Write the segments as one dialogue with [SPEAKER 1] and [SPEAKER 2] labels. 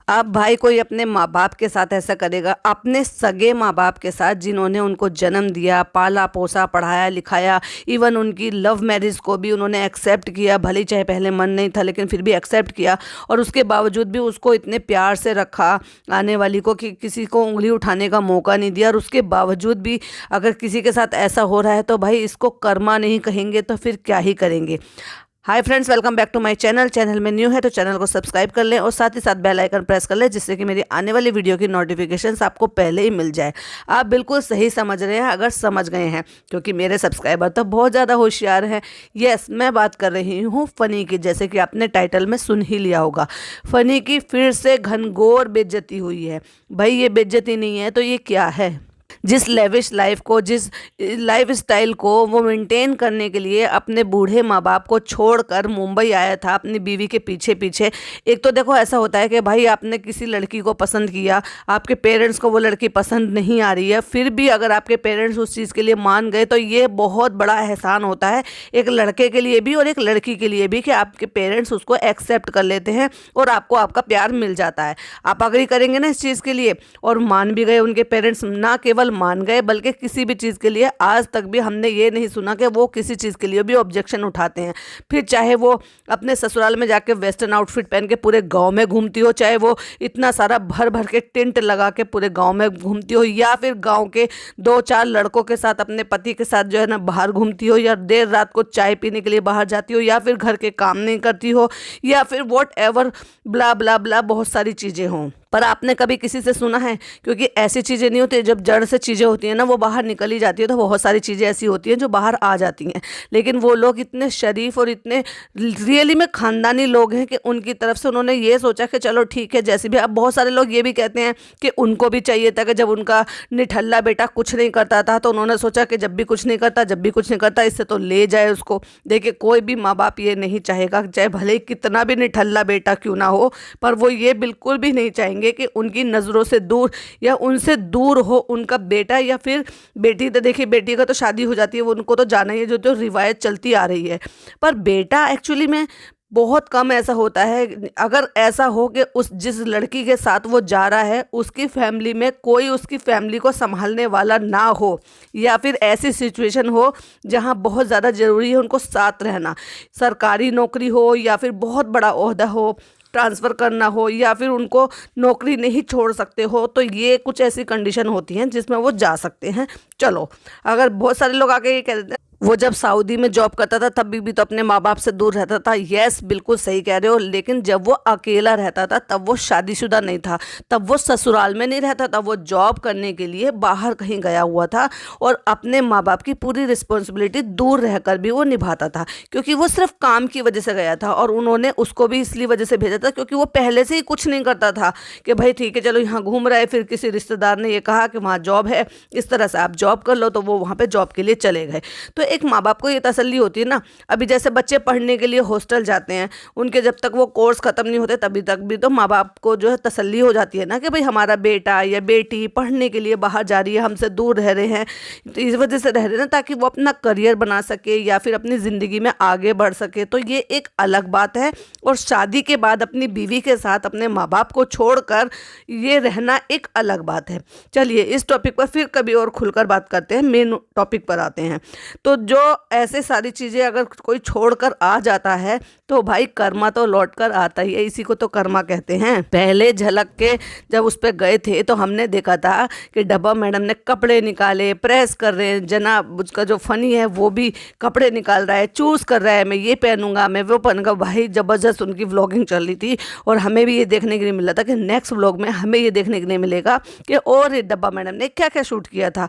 [SPEAKER 1] अब भाई कोई अपने माँ बाप के साथ ऐसा करेगा, अपने सगे माँ बाप के साथ जिन्होंने उनको जन्म दिया, पाला पोसा, पढ़ाया लिखाया, इवन उनकी लव मैरिज को भी उन्होंने एक्सेप्ट किया, भले ही चाहे पहले मन नहीं था लेकिन फिर भी एक्सेप्ट किया, और उसके बावजूद भी उसको इतने प्यार से रखा आने वाली को कि किसी को उंगली उठाने का मौका नहीं दिया, और उसके बावजूद भी अगर किसी के साथ ऐसा हो रहा है तो भाई इसको कर्मा नहीं कहेंगे तो फिर क्या ही करेंगे। Hi friends, welcome back to my channel में न्यू है तो चैनल को सब्सक्राइब कर लें और साथ ही साथ बेल आइकन प्रेस कर लें, जिससे कि मेरी आने वाली वीडियो की नोटिफिकेशंस आपको पहले ही मिल जाए। आप बिल्कुल सही समझ रहे हैं अगर समझ गए हैं, क्योंकि मेरे सब्सक्राइबर तो बहुत ज़्यादा होशियार हैं। यस, मैं बात कर रही हूँ फ़नी की, जैसे कि आपने टाइटल में सुन ही लिया होगा। फ़नी की फिर से घनघोर बेइज्जती हुई है। भाई ये बेइज्जती नहीं है तो ये क्या है? जिस लेविश लाइफ को, जिस लाइफ स्टाइल को वो मेंटेन करने के लिए अपने बूढ़े माँ बाप को छोड़कर मुंबई आया था अपनी बीवी के पीछे पीछे। एक तो देखो ऐसा होता है कि भाई आपने किसी लड़की को पसंद किया, आपके पेरेंट्स को वो लड़की पसंद नहीं आ रही है, फिर भी अगर आपके पेरेंट्स उस चीज़ के लिए मान गए तो ये बहुत बड़ा एहसान होता है एक लड़के के लिए भी और एक लड़की के लिए भी, कि आपके पेरेंट्स उसको एक्सेप्ट कर लेते हैं और आपको आपका प्यार मिल जाता है। आप अग्री करेंगे ना इस चीज़ के लिए, और मान भी गए उनके पेरेंट्स, ना केवल मान गए बल्कि किसी भी चीज़ के लिए आज तक भी हमने ये नहीं सुना कि वो किसी चीज़ के लिए भी ऑब्जेक्शन उठाते हैं। फिर चाहे वो अपने ससुराल में जाके वेस्टर्न आउटफिट पहन के पूरे गांव में घूमती हो, चाहे वो इतना सारा भर भर के टेंट लगा के पूरे गांव में घूमती हो, या फिर गांव के 2-4 लड़कों के साथ अपने पति के साथ जो है ना बाहर घूमती हो, या देर रात को चाय पीने के लिए बाहर जाती हो, या फिर घर के काम नहीं करती हो, या फिर वॉट एवर ब्ला ब्ला ब्ला बहुत सारी चीज़ें हों। पर आपने कभी किसी से सुना है? क्योंकि ऐसी चीज़ें नहीं होती, जब जड़ से चीज़ें होती हैं ना वो बाहर निकली जाती है तो बहुत सारी चीज़ें ऐसी होती हैं जो बाहर आ जाती हैं। लेकिन वो लोग इतने शरीफ और इतने रियली में ख़ानदानी लोग हैं कि उनकी तरफ से उन्होंने ये सोचा कि चलो ठीक है जैसे भी। अब बहुत सारे लोग ये भी कहते हैं कि उनको भी चाहिए था कि जब उनका निठल्ला बेटा कुछ नहीं करता था तो उन्होंने सोचा कि जब भी कुछ नहीं करता इससे तो ले जाए उसको। देखिए, कोई भी माँ बाप ये नहीं चाहेगा, चाहे भले ही कितना भी निठल्ला बेटा क्यों ना हो, पर वो ये बिल्कुल भी नहीं चाहेंगे कि उनकी नज़रों से दूर या उनसे दूर हो उनका बेटा या फिर बेटी। तो देखिए, बेटी का तो शादी हो जाती है, वो उनको तो जाना ही है, जो तो रिवायत चलती आ रही है। पर बेटा एक्चुअली में बहुत कम ऐसा होता है। अगर ऐसा हो कि उस जिस लड़की के साथ वो जा रहा है उसकी फैमिली में कोई उसकी फैमिली को संभालने वाला ना हो, या फिर ऐसी सिचुएशन हो जहां बहुत ज़्यादा ज़रूरी है उनको साथ रहना, सरकारी नौकरी हो या फिर बहुत बड़ा ओहदा हो, ट्रांसफ़र करना हो, या फिर उनको नौकरी नहीं छोड़ सकते हो, तो ये कुछ ऐसी कंडीशन होती हैं जिसमें वो जा सकते हैं। चलो, अगर बहुत सारे लोग आके ये कह देते हैं वो जब सऊदी में जॉब करता था तब भी तो अपने माँ बाप से दूर रहता था। यस, बिल्कुल सही कह रहे हो, लेकिन जब वो अकेला रहता था तब वो शादीशुदा नहीं था, तब वो ससुराल में नहीं रहता था, वो जॉब करने के लिए बाहर कहीं गया हुआ था और अपने माँ बाप की पूरी रिस्पॉन्सिबिलिटी दूर रहकर भी वो निभाता था, क्योंकि वो सिर्फ काम की वजह से गया था और उन्होंने उसको भी इसलिए वजह से भेजा था क्योंकि वो पहले से ही कुछ नहीं करता था कि भाई ठीक है चलो यहाँ घूम रहा है, फिर किसी रिश्तेदार ने ये कहा कि वहाँ जॉब है, इस तरह से आप जॉब कर लो, तो वो वहाँ पर जॉब के लिए चले गए। तो एक माँ बाप को ये तसल्ली होती है ना। अभी जैसे बच्चे पढ़ने के लिए हॉस्टल जाते हैं, उनके जब तक वो कोर्स ख़त्म नहीं होते तभी तक भी तो माँ बाप को जो है तसल्ली हो जाती है ना कि भाई हमारा बेटा या बेटी पढ़ने के लिए बाहर जा रही है, हमसे दूर रह रहे हैं, तो इस वजह से रह रहे हैं ना ताकि वो अपना करियर बना सके या फिर अपनी ज़िंदगी में आगे बढ़ सके। तो ये एक अलग बात है, और शादी के बाद अपनी बीवी के साथ अपने माँ बाप को छोड़कर ये रहना एक अलग बात है। चलिए, इस टॉपिक पर फिर कभी और खुलकर बात करते हैं, मेन टॉपिक पर आते हैं। तो जो ऐसे सारी चीज़ें अगर कोई छोड़कर आ जाता है तो भाई कर्मा तो लौट कर आता ही है, इसी को तो कर्मा कहते हैं। पहले झलक के जब उस पर गए थे तो हमने देखा था कि डब्बा मैडम ने कपड़े निकाले, प्रेस कर रहे हैं, जनाब उसका जो फ़नी है वो भी कपड़े निकाल रहा है, चूज़ कर रहा है, मैं ये पहनूंगा, मैं वो पहनूंगा। भाई ज़बरदस्त उनकी व्लॉगिंग चल रही थी, और हमें भी ये देखने के लिए मिला था कि नेक्स्ट व्लॉग में हमें ये देखने के लिए मिलेगा कि और डब्बा मैडम ने क्या क्या शूट किया था।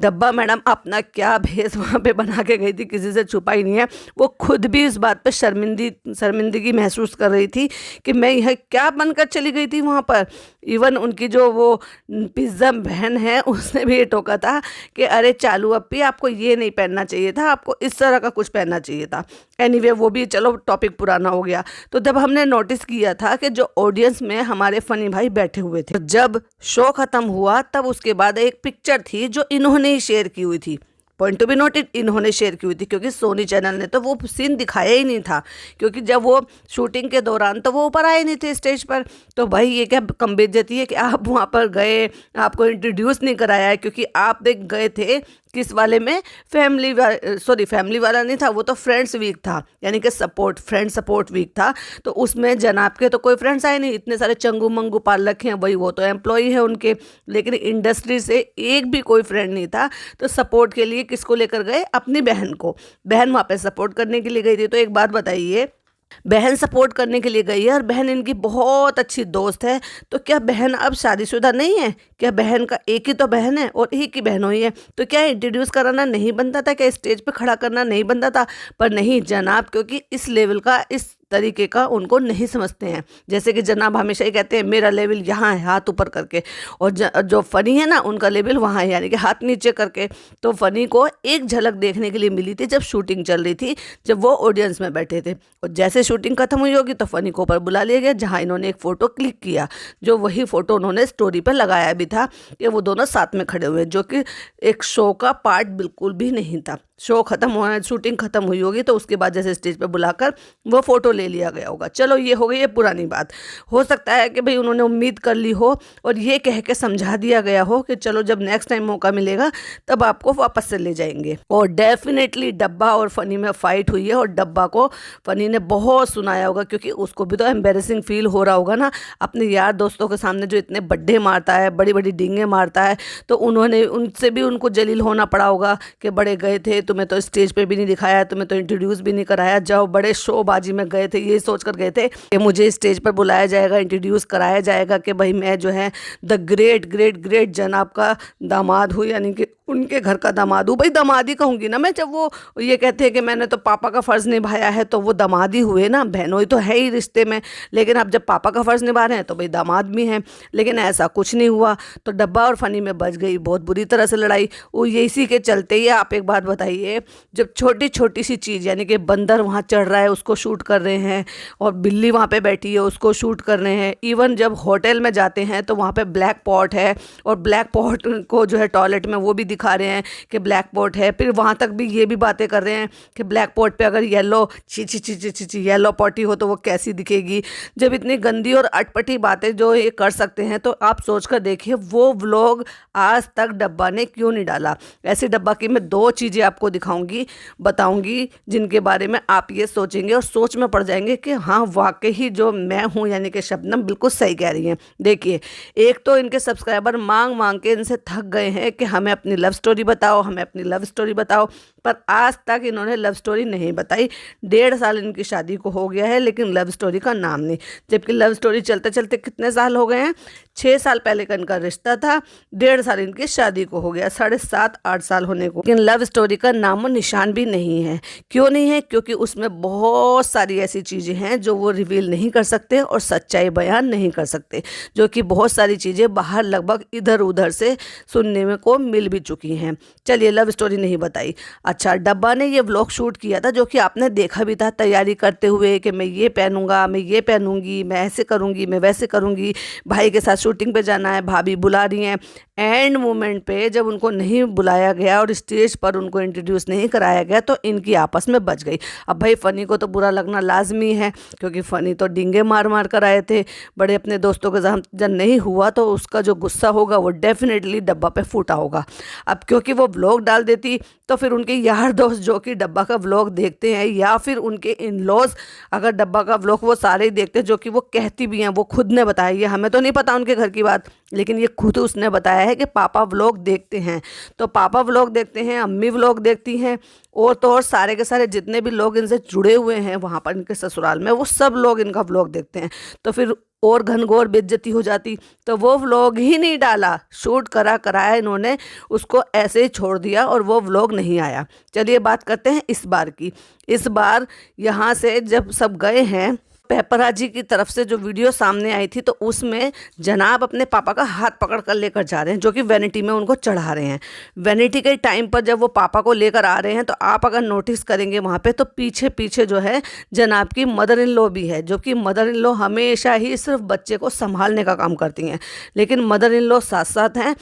[SPEAKER 1] डब्बा मैडम अपना क्या भेस वहाँ पे बना के गई थी, किसी से छुपा ही नहीं है। वो खुद भी इस बात पे शर्मिंदगी महसूस कर रही थी कि मैं यह क्या बनकर चली गई थी वहाँ पर। इवन उनकी जो वो पिज़्ज़ा बहन है उसने भी ये टोका था कि अरे चालू अप्पी, आपको ये नहीं पहनना चाहिए था, आपको इस तरह का कुछ पहनना चाहिए था। एनीवे, वो भी चलो टॉपिक पुराना हो गया। तो जब हमने नोटिस किया था कि जो ऑडियंस में हमारे फ़नी भाई बैठे हुए थे, जब शो ख़त्म हुआ तब उसके बाद एक पिक्चर थी जो इन्होंने ही शेयर की हुई थी। पॉइंट टू बी नोटेड इन्होंने शेयर की हुई थी, क्योंकि सोनी चैनल ने तो वो सीन दिखाया ही नहीं था, क्योंकि जब वो शूटिंग के दौरान तो वो ऊपर आए नहीं थे स्टेज पर। तो भाई ये क्या कम बेइज्जती है कि आप वहाँ पर गए, आपको इंट्रोड्यूस नहीं कराया है, क्योंकि आप देख गए थे किस वाले में, फैमिली वाला नहीं था, वो तो फ्रेंड्स वीक था, यानी कि फ्रेंड सपोर्ट वीक था। तो उसमें जनाब के तो कोई फ्रेंड्स आए नहीं, इतने सारे चंगू मंगू पाल रखे हैं, भाई वो तो एम्प्लॉय है उनके, लेकिन इंडस्ट्री से एक भी कोई फ्रेंड नहीं था। तो सपोर्ट के लिए किसको लेकर गए? अपनी बहन को। बहन वहाँ पे सपोर्ट करने के लिए गई थी। तो एक बात बताइए, बहन सपोर्ट करने के लिए गई है और बहन इनकी बहुत अच्छी दोस्त है, तो क्या बहन अब शादीशुदा नहीं है? क्या बहन का एक ही तो बहन है और एक ही बहन हुई है, तो क्या इंट्रोड्यूस कराना नहीं बनता था? क्या स्टेज पे खड़ा करना नहीं बनता था? पर नहीं जनाब, क्योंकि इस लेवल का, इस तरीके का उनको नहीं समझते हैं। जैसे कि जनाब हमेशा ही कहते हैं मेरा लेवल यहाँ है हाथ ऊपर करके, और जो फ़नी है ना उनका लेवल वहाँ है, यानी कि हाथ नीचे करके। तो फ़नी को एक झलक देखने के लिए मिली थी जब शूटिंग चल रही थी, जब वो ऑडियंस में बैठे थे, और जैसे शूटिंग खत्म हुई होगी तो फ़नी को ऊपर बुला लिया गया, जहाँ इन्होंने एक फ़ोटो क्लिक किया, जो वही फ़ोटो उन्होंने स्टोरी पर लगाया भी था कि वो दोनों साथ में खड़े हुए, जो कि एक शो का पार्ट बिल्कुल भी नहीं था। शो खत्म हुआ, शूटिंग खत्म हुई होगी, तो उसके बाद जैसे स्टेज पे बुलाकर वो फ़ोटो ले लिया गया होगा। चलो ये हो गई ये पुरानी बात। हो सकता है कि भाई उन्होंने उम्मीद कर ली हो और ये कह के समझा दिया गया हो कि चलो जब नेक्स्ट टाइम मौका मिलेगा तब आपको वापस से ले जाएंगे। और डेफिनेटली डब्बा और फ़नी में फ़ाइट हुई है, और डब्बा को फ़नी ने बहुत सुनाया होगा, क्योंकि उसको भी तो एम्बेरसिंग फील हो रहा होगा ना, अपने यार दोस्तों के सामने जो इतने बड्ढे मारता है, बड़ी बड़ी डींगे मारता है, तो उन्होंने उनसे भी उनको जलील होना पड़ा होगा कि बड़े गए थे, तुम्हें तो स्टेज पे भी नहीं दिखाया, तुम्हें तो इंट्रोड्यूस भी नहीं कराया, जाओ बड़े शोबाजी में गए थे, ये सोच कर गए थे कि मुझे स्टेज पर बुलाया जाएगा, इंट्रोड्यूस कराया जाएगा कि भाई मैं जो है द ग्रेट ग्रेट ग्रेट जनाब का दामाद हूँ, यानी कि उनके घर का दामाद हूँ। भाई दामाद ही कहूँगी ना मैं, जब वो ये कहते हैं कि मैंने तो पापा का फ़र्ज़ निभाया है, तो वो दामाद ही हुए ना, बहनोई तो है ही रिश्ते में। लेकिन अब जब पापा का फ़र्ज़ निभा रहे हैं तो भाई दामाद भी हैं, लेकिन ऐसा कुछ नहीं हुआ। तो डब्बा और फ़नी में बच गई बहुत बुरी तरह से लड़ाई। वो ये इसी के चलते ही, आप एक बात बताइए, जब छोटी छोटी सी चीज़, यानी कि बंदर वहाँ चढ़ रहा है उसको शूट कर रहे हैं, और बिल्ली वहाँ पे बैठी है उसको शूट कर रहे हैं, इवन जब होटल में जाते हैं तो वहाँ पे ब्लैक पॉट है, और ब्लैक पॉट को जो है टॉयलेट में वो भी दिखा रहे हैं कि ब्लैक पॉट है, फिर वहाँ तक भी ये भी बातें कर रहे हैं कि ब्लैक पॉट पे अगर येलो ची येलो पॉटी हो तो वो कैसी दिखेगी। जब इतनी गंदी और अटपटी बातें जो ये कर सकते हैं, तो आप सोच कर देखिए वो व्लॉग आज तक डब्बा ने क्यों नहीं डाला। ऐसी डब्बा की मैं 2 चीज़ें आपको दिखाऊंगी, बताऊंगी, जिनके बारे में आप ये सोचेंगे और सोच में पड़ जाएंगे कि हाँ वाकई जो मैं हूँ, यानी कि शबनम बिल्कुल सही कह रही हैं। देखिए, एक तो इनके सब्सक्राइबर मांग मांग के इनसे थक गए हैं कि हमें अपनी लव स्टोरी बताओ, हमें अपनी लव स्टोरी बताओ, पर आज तक इन्होंने लव स्टोरी नहीं बताई। 1.5 साल इनकी शादी को हो गया है, लेकिन लव स्टोरी का नाम नहीं, जबकि लव स्टोरी चलते चलते कितने साल हो गए हैं? 6 साल पहले का इनका रिश्ता था, 1.5 साल इनकी शादी को हो गया, 7.5-8 साल होने को, लेकिन लव स्टोरी का नामो निशान भी नहीं है। क्यों नहीं है? क्योंकि उसमें बहुत सारी ऐसी चीज़ें हैं जो वो रिवील नहीं कर सकते और सच्चाई बयान नहीं कर सकते, जो कि बहुत सारी चीज़ें बाहर लगभग इधर उधर से सुनने में को मिल भी चुकी हैं। चलिए, लव स्टोरी नहीं बताई। अच्छा, डब्बा ने ये व्लॉग शूट किया था, जो कि आपने देखा भी था तैयारी करते हुए कि मैं ये पहनूंगा, मैं ये पहनूंगी, मैं ऐसे करूंगी, मैं वैसे करूंगी, भाई के साथ शूटिंग पे जाना है, भाभी बुला रही हैं। एंड मोमेंट पे जब उनको नहीं बुलाया गया और स्टेज पर उनको इंट्रोड्यूस नहीं कराया गया, तो इनकी आपस में बच गई। अब भाई फ़नी को तो बुरा लगना लाजमी है, क्योंकि फ़नी तो डींगे मार मार कर आए थे बड़े अपने दोस्तों के साथ, जब नहीं हुआ तो उसका जो गुस्सा होगा वो डेफिनेटली डब्बा पे फूटा होगा। अब क्योंकि वो व्लॉग डाल देती, तो फिर उनके यार दोस्त जो कि डब्बा का व्लॉग देखते हैं, या फिर उनके इन लॉज अगर डब्बा का व्लॉग वो सारे ही देखते हैं, जो कि वो कहती भी हैं, वो खुद ने बताया, ये हमें तो नहीं पता उनके घर की बात, लेकिन ये खुद उसने बताया है कि पापा व्लॉग देखते हैं। तो पापा व्लॉग देखते हैं, अम्मी व्लॉग देखती हैं, और तो और सारे के सारे जितने भी लोग इनसे जुड़े हुए हैं वहाँ पर इनके ससुराल में, वो सब लोग इनका व्लॉग देखते हैं। तो फिर और घनघोर बेइज्जती हो जाती, तो वो व्लॉग ही नहीं डाला, शूट कराया इन्होंने, उसको ऐसे ही छोड़ दिया और वो व्लॉग नहीं आया। चलिए बात करते हैं इस बार की। इस बार यहाँ से जब सब गए हैं, पेपराजी की तरफ से जो वीडियो सामने आई थी, तो उसमें जनाब अपने पापा का हाथ पकड़ कर लेकर जा रहे हैं, जो कि वैनिटी में उनको चढ़ा रहे हैं। वैनिटी के टाइम पर जब वो पापा को लेकर आ रहे हैं, तो आप अगर नोटिस करेंगे वहाँ पे, तो पीछे पीछे जो है जनाब की मदर इन लॉ भी है, जो कि मदर इन लॉ हमेशा ही सिर्फ बच्चे को संभालने का काम करती हैं, लेकिन मदर इन लॉ साथ साथ हैं।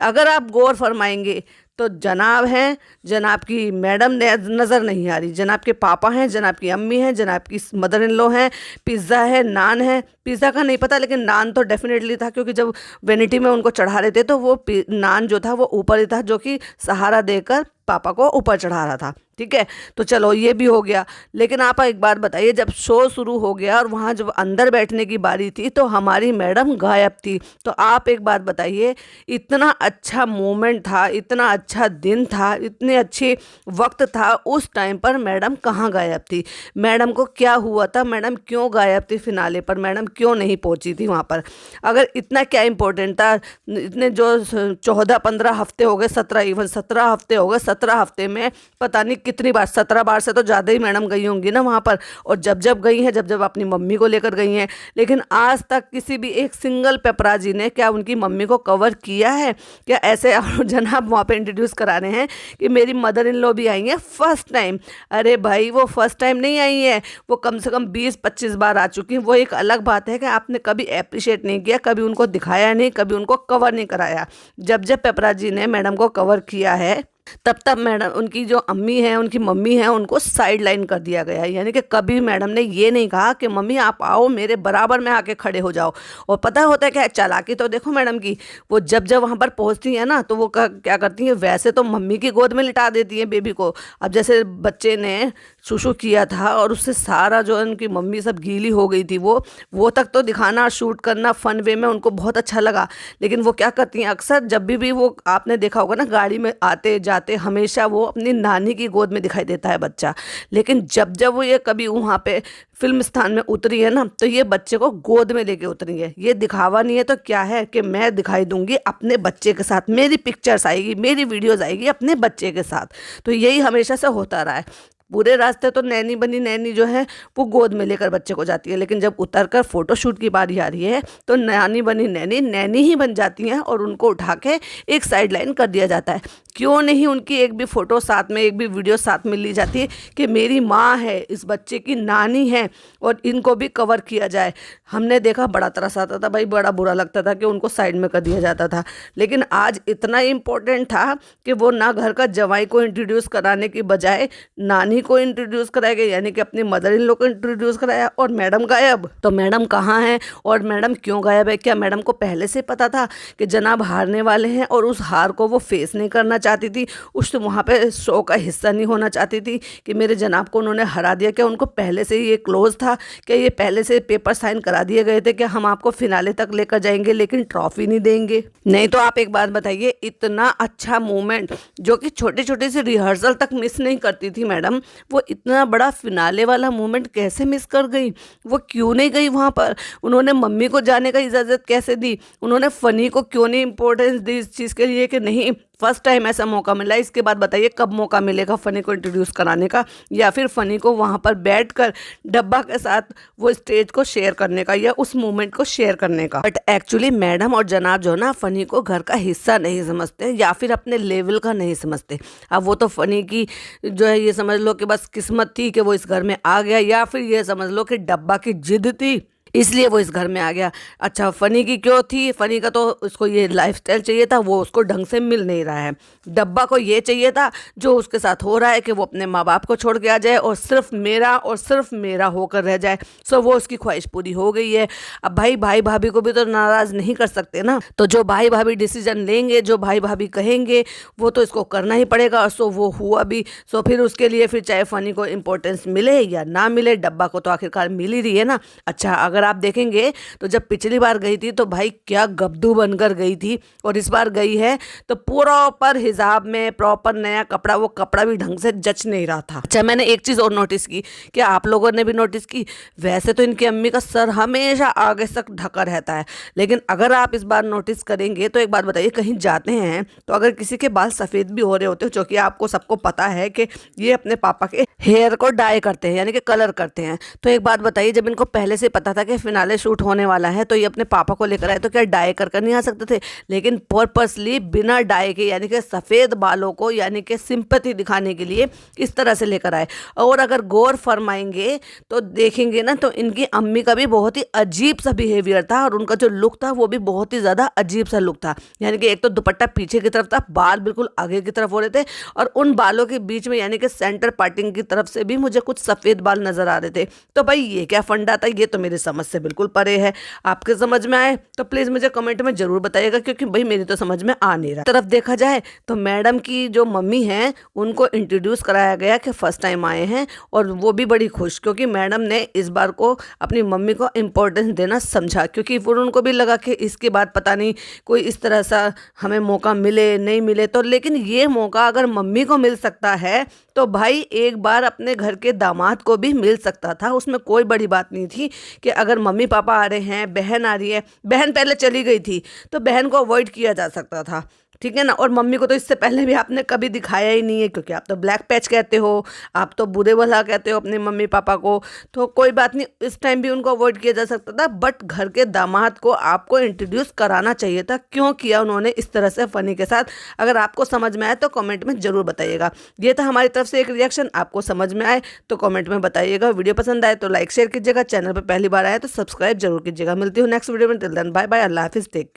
[SPEAKER 1] अगर आप गौर फरमाएंगे तो जनाब हैं, जनाब की मैडम नज़र नहीं आ रही, जनाब के पापा हैं, जनाब की अम्मी हैं, जनाब की मदर इन लॉ हैं, पिज़्ज़ा है, नान है। पिज़्ज़ा का नहीं पता, लेकिन नान तो डेफिनेटली था, क्योंकि जब वेनिटी में उनको चढ़ा रहे थे तो वो नान जो था वो ऊपर ही था, जो कि सहारा देकर पापा को ऊपर चढ़ा रहा था। ठीक है, तो चलो ये भी हो गया। लेकिन आप एक बात बताइए, जब शो शुरू हो गया और वहाँ जब अंदर बैठने की बारी थी तो हमारी मैडम गायब थी। तो आप एक बात बताइए, इतना अच्छा मोमेंट था, इतना अच्छा दिन था, इतने अच्छे वक्त था, उस टाइम पर मैडम कहाँ गायब थी? मैडम को क्या हुआ था? मैडम क्यों गायब थी फिनाले पर? मैडम क्यों नहीं पहुँची थी वहाँ पर? अगर इतना क्या इम्पोर्टेंट था? इतने जो 14-15 हफ्ते हो गए, 17 हफ्ते हो गए, 17 हफ्ते में पता नहीं कितनी बार, 17 बार से तो ज़्यादा ही मैडम गई होंगी ना वहाँ पर। और जब जब गई हैं, जब जब अपनी मम्मी को लेकर गई हैं, लेकिन आज तक किसी भी एक सिंगल पेपराजी ने क्या उनकी मम्मी को कवर किया है क्या? ऐसे जनाब वहाँ पे इंट्रोड्यूस करा रहे हैं कि मेरी मदर इन लॉ भी आई हैं फर्स्ट टाइम। अरे भाई, वो फर्स्ट टाइम नहीं आई है, वो कम से कम 20-25 बार आ चुकी हैं। वो एक अलग बात है कि आपने कभी अप्रिशिएट नहीं किया, कभी उनको दिखाया नहीं, कभी उनको कवर नहीं कराया। जब जब पेपराजी ने मैडम को कवर किया है, तब तब मैडम, उनकी जो अम्मी हैं, उनकी मम्मी हैं, उनको साइड लाइन कर दिया गया है। यानी कि कभी मैडम ने ये नहीं कहा कि मम्मी आप आओ मेरे बराबर में आके खड़े हो जाओ। और पता होता है क्या चालाकी तो देखो मैडम की, वो जब जब वहाँ पर पहुँचती हैं ना, तो वो क्या करती हैं, वैसे तो मम्मी की गोद में लिटा देती हैं बेबी को। अब जैसे बच्चे ने सुसु किया था और उससे सारा जो उनकी मम्मी सब गीली हो गई थी, वो तक तो दिखाना, शूट करना फन वे में उनको बहुत अच्छा लगा। लेकिन वो क्या करती हैं, अक्सर जब भी वो, आपने देखा होगा ना, गाड़ी में आते जाते हमेशा वो अपनी नानी की गोद में दिखाई देता है बच्चा। लेकिन जब जब वो ये कभी वहाँ पे फिल्म स्थान में उतरी है ना, तो ये बच्चे को गोद में लेके उतरी है। ये दिखावा नहीं है तो क्या है कि मैं दिखाई दूंगी अपने बच्चे के साथ, मेरी पिक्चर्स आएगी, मेरी वीडियोस आएगी अपने बच्चे के साथ। तो यही हमेशा से होता रहा है। पूरे रास्ते तो नैनी बनी नैनी जो है वो गोद में लेकर बच्चे को जाती है, लेकिन जब उतरकर फोटोशूट की बारी आ रही है तो नानी बनी नैनी नैनी ही बन जाती हैं और उनको उठा के एक साइड लाइन कर दिया जाता है। क्यों नहीं उनकी एक भी फ़ोटो साथ में, एक भी वीडियो साथ में ली जाती है कि मेरी माँ है, इस बच्चे की नानी है, और इनको भी कवर किया जाए। हमने देखा बड़ा तरस आता था भाई, बड़ा बुरा लगता था कि उनको साइड में कर दिया जाता था। लेकिन आज इतना इम्पोर्टेंट था कि वो ना घर का जवाई को इंट्रोड्यूस कराने की बजाय नानी को इंट्रोड्यूस कराया गया, यानी कि अपनी मदर इन लॉ को इंट्रोड्यूस कराया। और मैडम गायब, तो मैडम कहाँ है और मैडम क्यों गायब है? क्या मैडम को पहले से पता था कि जनाब हारने वाले हैं और उस हार को वो फेस नहीं करना चाहती थी, उस वहाँ पे शो का हिस्सा नहीं होना चाहती थी कि मेरे जनाब को उन्होंने हरा दिया? क्या उनको पहले से ही ये क्लोज था? क्या ये पहले से पेपर साइन करा दिए गए थे कि हम आपको फिनाले तक लेकर जाएंगे लेकिन ट्रॉफी नहीं देंगे? नहीं तो आप एक बात बताइए, इतना अच्छा मोमेंट जो कि छोटे छोटे से रिहर्सल तक मिस नहीं करती थी मैडम, वो इतना बड़ा फिनाले वाला मोमेंट कैसे मिस कर गई? वो क्यों नहीं गई वहाँ पर? उन्होंने मम्मी को जाने का इजाज़त कैसे दी? उन्होंने फ़नी को क्यों नहीं इम्पोर्टेंस दी इस चीज़ के लिए कि नहीं फर्स्ट टाइम ऐसा मौका मिला? इसके बाद बताइए कब मौका मिलेगा फ़नी को इंट्रोड्यूस कराने का, या फिर फ़नी को वहाँ पर बैठकर डब्बा के साथ वो स्टेज को शेयर करने का या उस मोमेंट को शेयर करने का। बट एक्चुअली मैडम और जनाब जो ना फ़नी को घर का हिस्सा नहीं समझते या फिर अपने लेवल का नहीं समझते। अब वो तो फ़नी की जो है ये समझ लो कि बस किस्मत थी कि वो इस घर में आ गया, या फिर ये समझ लो कि डब्बा की जिद थी इसलिए वो इस घर में आ गया। अच्छा, फ़नी की क्यों थी? फ़नी का तो उसको ये लाइफस्टाइल चाहिए था, वो उसको ढंग से मिल नहीं रहा है। डब्बा को ये चाहिए था जो उसके साथ हो रहा है कि वो अपने माँ बाप को छोड़ के आ जाए और सिर्फ मेरा होकर रह जाए। सो वो उसकी ख्वाहिश पूरी हो गई है। अब भाई भाभी को भी तो नाराज़ नहीं कर सकते ना, तो जो भाई भाभी डिसीजन लेंगे, जो भाई भाभी कहेंगे, वो तो इसको करना ही पड़ेगा। सो वो हुआ भी। सो फिर उसके लिए फिर चाहे फ़नी को इम्पोर्टेंस मिले या ना मिले, डब्बा को तो आखिरकार मिल ही रही है ना। अच्छा, अगर आप देखेंगे तो जब पिछली बार गई थी तो भाई क्या गब्दू बनकर गई थी, और इस बार गई है तो प्रॉपर हिजाब में, प्रॉपर नया कपड़ा, वो कपड़ा भी ढंग से जच नहीं रहा था। अच्छा, मैंने एक चीज़ और नोटिस की, क्या आप लोगों ने भी नोटिस की? वैसे तो इनकी अम्मी का सर हमेशा आगे तक ढका रहता है, लेकिन अगर आप इस बार नोटिस करेंगे तो एक बात बताइए, कहीं जाते हैं तो अगर किसी के बाल सफ़ेद भी हो रहे होते हैं, जो कि आपको सबको पता है कि ये अपने पापा के हेयर को डाई करते हैं यानी कि कलर करते हैं, तो एक बात बताइए, जब इनको पहले से पता था आगे फिनाले शूट होने वाला है तो ये अपने पापा को लेकर आए, तो क्या डाई कर नहीं आ सकते थे, लेकिन पर्पसली बिना डाई के यानी कि सफ़ेद बालों को यानी कि सिंपैथी दिखाने के लिए इस तरह से लेकर आए। और अगर गौर फरमाएंगे तो देखेंगे ना तो इनकी अम्मी का भी बहुत ही अजीब सा बिहेवियर था और उनका जो लुक था वो भी बहुत ही ज़्यादा अजीब सा लुक था। यानी कि एक तो दुपट्टा पीछे की तरफ था, बाल बिल्कुल आगे की तरफ हो रहे थे और उन बालों के बीच में यानी कि सेंटर पार्टिंग की तरफ से भी मुझे कुछ सफ़ेद बाल नज़र आ रहे थे। तो भाई ये क्या फंडा था, ये तो मेरी समझ से बिल्कुल परे है। आपके समझ में आए तो प्लीज़ मुझे कमेंट में ज़रूर बताइएगा, क्योंकि भाई मेरी तो समझ में आ नहीं रहा। तरफ देखा जाए तो मैडम की जो मम्मी हैं उनको इंट्रोड्यूस कराया गया कि फर्स्ट टाइम आए हैं और वो भी बड़ी खुश, क्योंकि मैडम ने इस बार को अपनी मम्मी को इम्पोर्टेंस देना समझा, क्योंकि फिर उनको भी लगा कि इसके बाद पता नहीं कोई इस तरह सा हमें मौका मिले नहीं मिले। तो लेकिन ये मौका अगर मम्मी को मिल सकता है तो भाई एक बार अपने घर के दामाद को भी मिल सकता था, उसमें कोई बड़ी बात नहीं थी कि अगर मम्मी पापा आ रहे हैं, बहन आ रही है, बहन पहले चली गई थी तो बहन को अवॉइड किया जा सकता था, ठीक है ना। और मम्मी को तो इससे पहले भी आपने कभी दिखाया ही नहीं है, क्योंकि आप तो ब्लैक पैच कहते हो, आप तो बुरे भला कहते हो अपने मम्मी पापा को, तो कोई बात नहीं, इस टाइम भी उनको अवॉइड किया जा सकता था। बट घर के दामाद को आपको इंट्रोड्यूस कराना चाहिए था, क्यों किया उन्होंने इस तरह से फ़नी के साथ। अगर आपको समझ में आए तो कमेंट में ज़रूर बताइएगा। ये था हमारी तरफ से एक रिएक्शन, आपको समझ में आए तो कमेंट में बताइएगा। वीडियो पसंद आए तो लाइक शेयर कीजिएगा, चैनल पर पहली बार आए तो सब्सक्राइब जरूर कीजिएगा। मिलती हूँ नेक्स्ट वीडियो में, टिल देन बाय बाय, अल्लाह हाफिज़, टेक केयर।